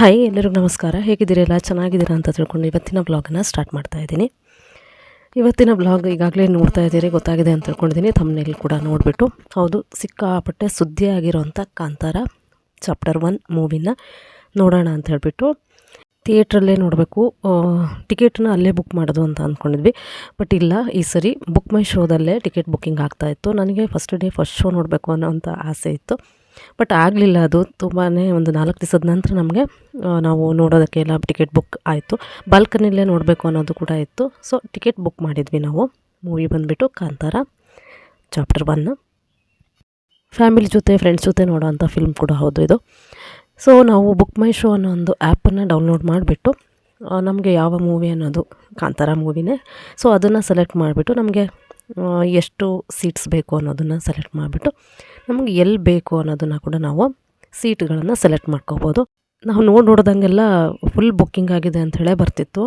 Hi ಎಲ್ಲರಿಗೂ ನಮಸ್ಕಾರ. ಹೇಗಿದ್ದೀರಾ? ಚೆನ್ನಾಗಿದ್ದೀರಾ ಅಂತ ತಿಳ್ಕೊಂಡು ಇವತ್ತಿನ ಬ್ಲಾಗನ್ನು ಸ್ಟಾರ್ಟ್ ಮಾಡ್ತಾ ಇದ್ದೀನಿ. ಇವತ್ತಿನ ಬ್ಲಾಗ್ ಈಗಾಗಲೇ ನೋಡ್ತಾ ಇದ್ದೀರಿ, ಗೊತ್ತಾಗಿದೆ ಅಂತ ತಿಳ್ಕೊಂಡಿದ್ದೀನಿ. ಥಂಬ್ನೇಲ್ ಕೂಡ ನೋಡಿಬಿಟ್ಟು. ಹೌದು, ಸಿಕ್ಕಾಪಟ್ಟೆ ಸುದ್ದಿ ಆಗಿರೋಂಥ ಕಾಂತಾರ ಚಾಪ್ಟರ್ 1 ಮೂವಿನ ನೋಡೋಣ ಅಂತ ಹೇಳಿಬಿಟ್ಟು ಥಿಯೇಟ್ರಲ್ಲೇ ನೋಡಬೇಕು, ಟಿಕೆಟನ್ನ ಅಲ್ಲೇ ಬುಕ್ ಮಾಡೋದು ಅಂತ ಅಂದ್ಕೊಂಡಿದ್ವಿ. ಬಟ್ ಇಲ್ಲ, ಈ ಸರಿ ಬುಕ್ ಮೈ ಶೋದಲ್ಲೇ ಟಿಕೆಟ್ ಬುಕ್ಕಿಂಗ್ ಆಗ್ತಾಯಿತ್ತು. ನನಗೆ ಫಸ್ಟ್ ಶೋ ನೋಡಬೇಕು ಅನ್ನೋಂಥ ಆಸೆ ಇತ್ತು. ಬಟ್ ಆಗಲಿಲ್ಲ. ಅದು ತುಂಬಾ ಒಂದು 4 ದಿವಸದ ನಂತರ ನಮಗೆ ನಾವು ನೋಡೋದಕ್ಕೆಲ್ಲ ಟಿಕೆಟ್ ಬುಕ್ ಆಯಿತು. ಬಾಲ್ಕನಿಯಲ್ಲೇ ನೋಡಬೇಕು ಅನ್ನೋದು ಕೂಡ ಇತ್ತು. ಸೊ ಟಿಕೆಟ್ ಬುಕ್ ಮಾಡಿದ್ವಿ ನಾವು. ಮೂವಿ ಬಂದುಬಿಟ್ಟು ಕಾಂತಾರ ಚಾಪ್ಟರ್ 1 ಫ್ಯಾಮಿಲಿ ಜೊತೆ, ಫ್ರೆಂಡ್ಸ್ ಜೊತೆ ನೋಡೋವಂಥ ಫಿಲ್ಮ್ ಕೂಡ ಹೌದು ಇದು. ಸೊ ನಾವು ಬುಕ್ ಮೈ ಶೋ ಅನ್ನೋ ಒಂದು ಆ್ಯಪನ್ನು ಡೌನ್ಲೋಡ್ ಮಾಡಿಬಿಟ್ಟು ನಮಗೆ ಯಾವ ಮೂವಿ ಅನ್ನೋದು ಕಾಂತಾರ ಮೂವಿನೇ, ಸೊ ಅದನ್ನು ಸೆಲೆಕ್ಟ್ ಮಾಡಿಬಿಟ್ಟು ನಮಗೆ ಎಷ್ಟು ಸೀಟ್ಸ್ ಬೇಕು ಅನ್ನೋದನ್ನು ಸೆಲೆಕ್ಟ್ ಮಾಡಿಬಿಟ್ಟು ನಮಗೆ ಎಲ್ಲಿ ಬೇಕು ಅನ್ನೋದನ್ನು ಕೂಡ ನಾವು ಸೀಟ್ಗಳನ್ನು ಸೆಲೆಕ್ಟ್ ಮಾಡ್ಕೋಬೋದು. ನಾವು ನೋಡ್ದಂಗೆಲ್ಲ ಫುಲ್ ಬುಕ್ಕಿಂಗ್ ಆಗಿದೆ ಅಂಥೇಳೇ ಬರ್ತಿತ್ತು.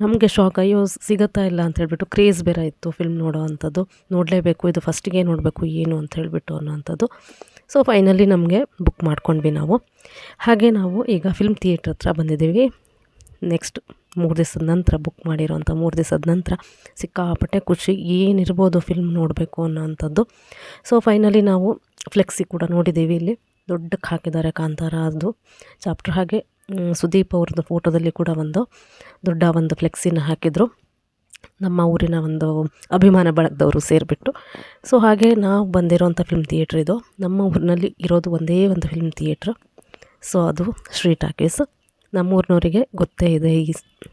ನಮಗೆ ಶಾಕ್, ಅಯ್ಯೋ ಸಿಗುತ್ತಾ ಇಲ್ಲ ಅಂತ ಹೇಳ್ಬಿಟ್ಟು. ಕ್ರೇಜ್ ಬೇರೆ ಇತ್ತು ಫಿಲ್ಮ್ ನೋಡೋ ಅಂಥದ್ದು, ನೋಡಲೇಬೇಕು, ಇದು ಫಸ್ಟಿಗೆ ನೋಡಬೇಕು ಏನು ಅಂತ ಹೇಳಿಬಿಟ್ಟು ಅನ್ನೋವಂಥದ್ದು. ಸೊ ಫೈನಲಿ ನಮಗೆ ಬುಕ್ ಮಾಡ್ಕೊಂಡ್ವಿ ನಾವು. ಹಾಗೆ ನಾವು ಈಗ ಫಿಲ್ಮ್ ಥಿಯೇಟ್ರ್ ಹತ್ರ ಬಂದಿದ್ದೀವಿ. ನೆಕ್ಸ್ಟ್ 3 ದಿವಸದ ನಂತರ, ಬುಕ್ ಮಾಡಿರೋಂಥ 3 ದಿವಸದ ನಂತರ ಸಿಕ್ಕಾಪಟ್ಟೆ ಖುಷಿ. ಏನಿರ್ಬೋದು ಫಿಲ್ಮ್ ನೋಡಬೇಕು ಅನ್ನೋವಂಥದ್ದು. ಸೊ ಫೈನಲಿ ನಾವು ಫ್ಲೆಕ್ಸಿ ಕೂಡ ನೋಡಿದ್ದೀವಿ. ಇಲ್ಲಿ ದೊಡ್ಡಕ್ಕೆ ಹಾಕಿದ್ದಾರೆ ಕಾಂತಾರ ಅದು ಚಾಪ್ಟರ್. ಹಾಗೆ ಸುದೀಪ್ ಅವ್ರದ್ದು ಫೋಟೋದಲ್ಲಿ ಕೂಡ ಒಂದು ದೊಡ್ಡ ಒಂದು ಫ್ಲೆಕ್ಸಿನ ಹಾಕಿದರು, ನಮ್ಮ ಊರಿನ ಒಂದು ಅಭಿಮಾನ ಬಳಗದವರು ಸೇರಿಬಿಟ್ಟು. ಸೊ ಹಾಗೆ ನಾವು ಬಂದಿರೋಂಥ ಫಿಲ್ಮ್ ಥಿಯೇಟ್ರ್ ಇದು. ನಮ್ಮ ಊರಿನಲ್ಲಿ ಇರೋದು ಒಂದೇ ಒಂದು ಫಿಲ್ಮ್ ಥಿಯೇಟ್ರ್. ಸೊ ಅದು ಶ್ರೀ ಟಾಕೀಸ್. ನಮ್ಮೂರಿನವರಿಗೆ ಗೊತ್ತೇ ಇದೆ ಈ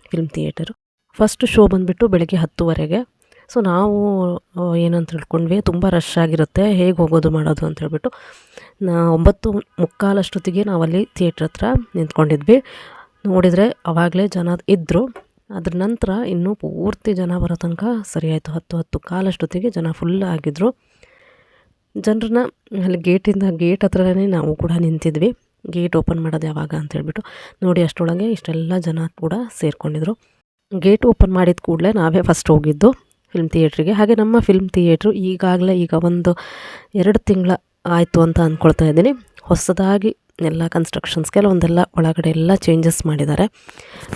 ಫಿಲ್ಮ್ ಥಿಯೇಟರು. ಫಸ್ಟ್ ಶೋ ಬಂದುಬಿಟ್ಟು ಬೆಳಗ್ಗೆ 10:00. ಸೊ ನಾವು ಏನಂತ ತಿಳ್ಕೊಂಡ್ವಿ, ತುಂಬ ರಶ್ ಆಗಿರುತ್ತೆ, ಹೇಗೆ ಹೋಗೋದು ಮಾಡೋದು ಅಂತ ಹೇಳ್ಬಿಟ್ಟು 9:45 ಅಷ್ಟೊತ್ತಿಗೆ ನಾವಲ್ಲಿ ಥಿಯೇಟ್ರ್ ಹತ್ರ ನಿಂತ್ಕೊಂಡಿದ್ವಿ. ನೋಡಿದರೆ ಆವಾಗಲೇ ಜನ ಇದ್ದರು. ಅದ್ರ ನಂತರ ಇನ್ನೂ ಪೂರ್ತಿ ಜನ ಬರೋ ತನಕ ಸರಿ ಆಯಿತು. 10:15 ಅಷ್ಟೊತ್ತಿಗೆ ಜನ ಫುಲ್ ಆಗಿದ್ದರು. ಜನರನ್ನ ಅಲ್ಲಿ ಗೇಟ್ ಹತ್ರನೇ ನಾವು ಕೂಡ ನಿಂತಿದ್ವಿ. ಗೇಟ್ ಓಪನ್ ಮಾಡೋದು ಯಾವಾಗ ಅಂತ ಹೇಳ್ಬಿಟ್ಟು ನೋಡಿ, ಅಷ್ಟರೊಳಗೆ ಇಷ್ಟೆಲ್ಲ ಜನ ಕೂಡ ಸೇರಿಕೊಂಡಿದ್ರು. ಗೇಟ್ ಓಪನ್ ಮಾಡಿದ ಕೂಡಲೇ ನಾವೇ ಫಸ್ಟ್ ಹೋಗಿದ್ದು ಫಿಲ್ಮ್ ಥಿಯೇಟ್ರಿಗೆ. ಹಾಗೆ ನಮ್ಮ ಫಿಲ್ಮ್ ಥಿಯೇಟ್ರು ಈಗ ಒಂದು 2 ತಿಂಗಳ ಆಯಿತು ಅಂತ ಅಂದ್ಕೊಳ್ತಾ ಇದ್ದೀನಿ. ಹೊಸದಾಗಿ ಎಲ್ಲ ಕನ್ಸ್ಟ್ರಕ್ಷನ್ಸ್, ಕೆಲವೊಂದೆಲ್ಲ ಒಳಗಡೆ ಎಲ್ಲ ಚೇಂಜಸ್ ಮಾಡಿದ್ದಾರೆ.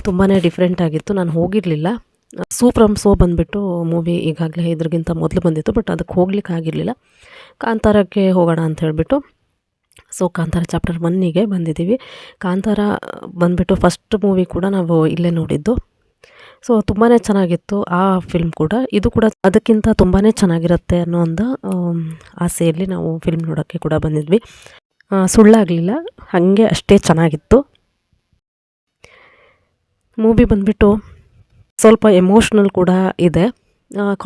ತುಂಬಾ ಡಿಫ್ರೆಂಟ್ ಆಗಿತ್ತು. ನಾನು ಹೋಗಿರಲಿಲ್ಲ. ಸೂಪ್ರಮ್ ಶೋ ಬಂದುಬಿಟ್ಟು ಮೂವಿ ಈಗಾಗಲೇ ಇದ್ರಿಗಿಂತ ಮೊದಲು ಬಂದಿತ್ತು, ಬಟ್ ಅದಕ್ಕೆ ಹೋಗ್ಲಿಕ್ಕೆ ಆಗಿರಲಿಲ್ಲ. ಕಾಂತಾರಕ್ಕೆ ಹೋಗೋಣ ಅಂತ ಹೇಳಿಬಿಟ್ಟು ಸೊ ಕಾಂತಾರ ಚಾಪ್ಟರ್ 1ಗೆ ಬಂದಿದ್ದೀವಿ. ಕಾಂತಾರ ಬಂದುಬಿಟ್ಟು ಫಸ್ಟ್ ಮೂವಿ ಕೂಡ ನಾವು ಇಲ್ಲೇ ನೋಡಿದ್ದು. ಸೊ ತುಂಬಾ ಚೆನ್ನಾಗಿತ್ತು ಆ ಫಿಲ್ಮ್ ಕೂಡ. ಇದು ಕೂಡ ಅದಕ್ಕಿಂತ ತುಂಬಾ ಚೆನ್ನಾಗಿರುತ್ತೆ ಅನ್ನೋ ಒಂದು ಆಸೆಯಲ್ಲಿ ನಾವು ಫಿಲ್ಮ್ ನೋಡೋಕ್ಕೆ ಕೂಡ ಬಂದಿದ್ವಿ. ಸುಳ್ಳಾಗಲಿಲ್ಲ, ಹಾಗೆ ಅಷ್ಟೇ ಚೆನ್ನಾಗಿತ್ತು ಮೂವಿ. ಬಂದುಬಿಟ್ಟು ಸ್ವಲ್ಪ ಎಮೋಷ್ನಲ್ ಕೂಡ ಇದೆ.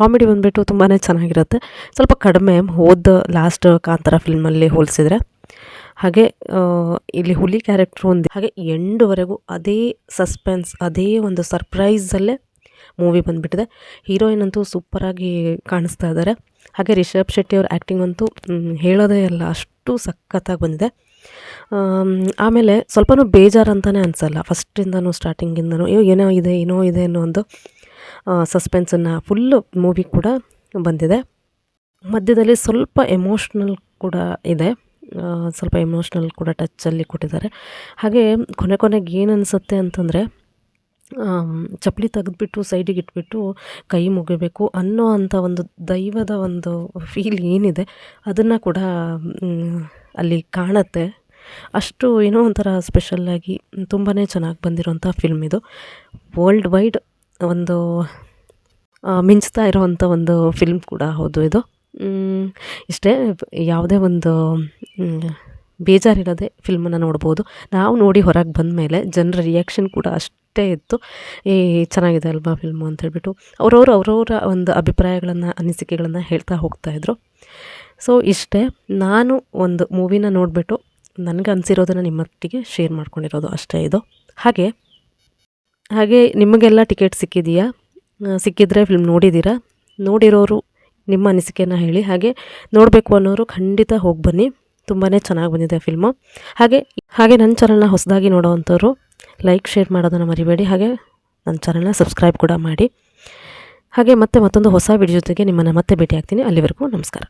ಕಾಮಿಡಿ ಬಂದುಬಿಟ್ಟು ತುಂಬಾ ಚೆನ್ನಾಗಿರುತ್ತೆ. ಸ್ವಲ್ಪ ಕಡಿಮೆ ಲಾಸ್ಟ್ ಕಾಂತಾರ ಫಿಲ್ಮಲ್ಲಿ ಹೋಲಿಸಿದರೆ. ಹಾಗೆ ಇಲ್ಲಿ ಹುಲಿ ಕ್ಯಾರೆಕ್ಟ್ರು ಒಂದು, ಹಾಗೆ ಎಂಡ್ವರೆಗೂ ಅದೇ ಸಸ್ಪೆನ್ಸ್, ಅದೇ ಒಂದು ಸರ್ಪ್ರೈಸಲ್ಲೇ ಮೂವಿ ಬಂದುಬಿಟ್ಟಿದೆ. ಹೀರೋಯಿನ್ ಅಂತೂ ಸೂಪರಾಗಿ ಕಾಣಿಸ್ತಾ ಇದ್ದಾರೆ. ಹಾಗೆ ರಿಷಬ್ ಶೆಟ್ಟಿ ಅವ್ರ ಆ್ಯಕ್ಟಿಂಗ್ ಅಂತೂ ಹೇಳೋದೇ ಇಲ್ಲ, ಅಷ್ಟು ಸಖತ್ತಾಗಿ ಬಂದಿದೆ. ಆಮೇಲೆ ಸ್ವಲ್ಪನೂ ಬೇಜಾರು ಅಂತಲೇ ಅನಿಸಲ್ಲ. ಫಸ್ಟಿಂದನೂ ಸ್ಟಾರ್ಟಿಂಗಿಂದನೂ ಏನೋ ಇದೆ ಅನ್ನೋ ಒಂದು ಸಸ್ಪೆನ್ಸನ್ನು ಫುಲ್ಲು ಮೂವಿ ಕೂಡ ಬಂದಿದೆ. ಮಧ್ಯದಲ್ಲಿ ಸ್ವಲ್ಪ ಎಮೋಷ್ನಲ್ ಕೂಡ ಇದೆ, ಸ್ವಲ್ಪ ಎಮೋಷ್ನಲ್ ಕೂಡ ಟಚ್ಚಲ್ಲಿ ಕೊಟ್ಟಿದ್ದಾರೆ. ಹಾಗೆ ಕೊನೆಗೆ ಏನು ಅನಿಸುತ್ತೆ ಅಂತಂದರೆ, ಚಪ್ಪಲಿ ತೆಗೆದುಬಿಟ್ಟು ಸೈಡಿಗೆ ಇಟ್ಬಿಟ್ಟು ಕೈ ಮುಗಿಬೇಕು ಅನ್ನೋ ಅಂಥ ಒಂದು ದೈವದ ಒಂದು ಫೀಲ್ ಏನಿದೆ ಅದನ್ನು ಕೂಡ ಅಲ್ಲಿ ಕಾಣುತ್ತೆ. ಅಷ್ಟು ಏನೋ ಒಂಥರ ಸ್ಪೆಷಲ್ಲಾಗಿ ತುಂಬಾ ಚೆನ್ನಾಗಿ ಬಂದಿರೋಂಥ ಫಿಲ್ಮ್ ಇದು. ವರ್ಲ್ಡ್ ವೈಡ್ ಒಂದು ಮಿಂಚ್ತಾ ಇರೋವಂಥ ಒಂದು ಫಿಲ್ಮ್ ಕೂಡ ಹೌದು ಇದು. ಇಷ್ಟೇ, ಯಾವುದೇ ಒಂದು ಬೇಜಾರಿರೋದೆ ಫಿಲ್ಮನ್ನು ನೋಡ್ಬೋದು. ನಾವು ನೋಡಿ ಹೊರಗೆ ಬಂದ ಮೇಲೆ ಜನರ ರಿಯಾಕ್ಷನ್ ಕೂಡ ಅಷ್ಟೇ ಇತ್ತು. ಚೆನ್ನಾಗಿದೆ ಅಲ್ವಾ ಫಿಲ್ಮು ಅಂತ ಹೇಳ್ಬಿಟ್ಟು ಅವರವರ ಒಂದು ಅಭಿಪ್ರಾಯಗಳನ್ನು, ಅನಿಸಿಕೆಗಳನ್ನು ಹೇಳ್ತಾ ಹೋಗ್ತಾಯಿದ್ರು. ಸೊ ಇಷ್ಟೇ, ನಾನು ಒಂದು ಮೂವಿನ ನೋಡಿಬಿಟ್ಟು ನನಗೆ ಅನಿಸಿರೋದನ್ನು ನಿಮ್ಮೊಟ್ಟಿಗೆ ಶೇರ್ ಮಾಡ್ಕೊಂಡಿರೋದು ಅಷ್ಟೇ ಇದು. ಹಾಗೆ ನಿಮಗೆಲ್ಲ ಟಿಕೆಟ್ ಸಿಕ್ಕಿದೆಯಾ? ಸಿಕ್ಕಿದ್ರೆ ಫಿಲ್ಮ್ ನೋಡಿದ್ದೀರಾ? ನೋಡಿರೋರು ನಿಮ್ಮ ಅನಿಸಿಕೆಯನ್ನು ಹೇಳಿ. ಹಾಗೆ ನೋಡಬೇಕು ಅನ್ನೋರು ಖಂಡಿತ ಹೋಗಿ ಬನ್ನಿ, ತುಂಬಾ ಚೆನ್ನಾಗಿ ಬಂದಿದೆ ಫಿಲ್ಮು. ಹಾಗೆ ನನ್ನ ಚಾನಲ್ನ ಹೊಸದಾಗಿ ನೋಡೋವಂಥವ್ರು ಲೈಕ್, ಶೇರ್ ಮಾಡೋದನ್ನು ಮರಿಬೇಡಿ. ಹಾಗೆ ನನ್ನ ಚಾನಲ್ನ ಸಬ್ಸ್ಕ್ರೈಬ್ ಕೂಡ ಮಾಡಿ. ಹಾಗೆ ಮತ್ತೊಂದು ಹೊಸ ವಿಡಿಯೋ ಜೊತೆಗೆ ನಿಮ್ಮನ್ನು ಮತ್ತೆ ಭೇಟಿ ಆಗ್ತೀನಿ. ಅಲ್ಲಿವರೆಗೂ ನಮಸ್ಕಾರ.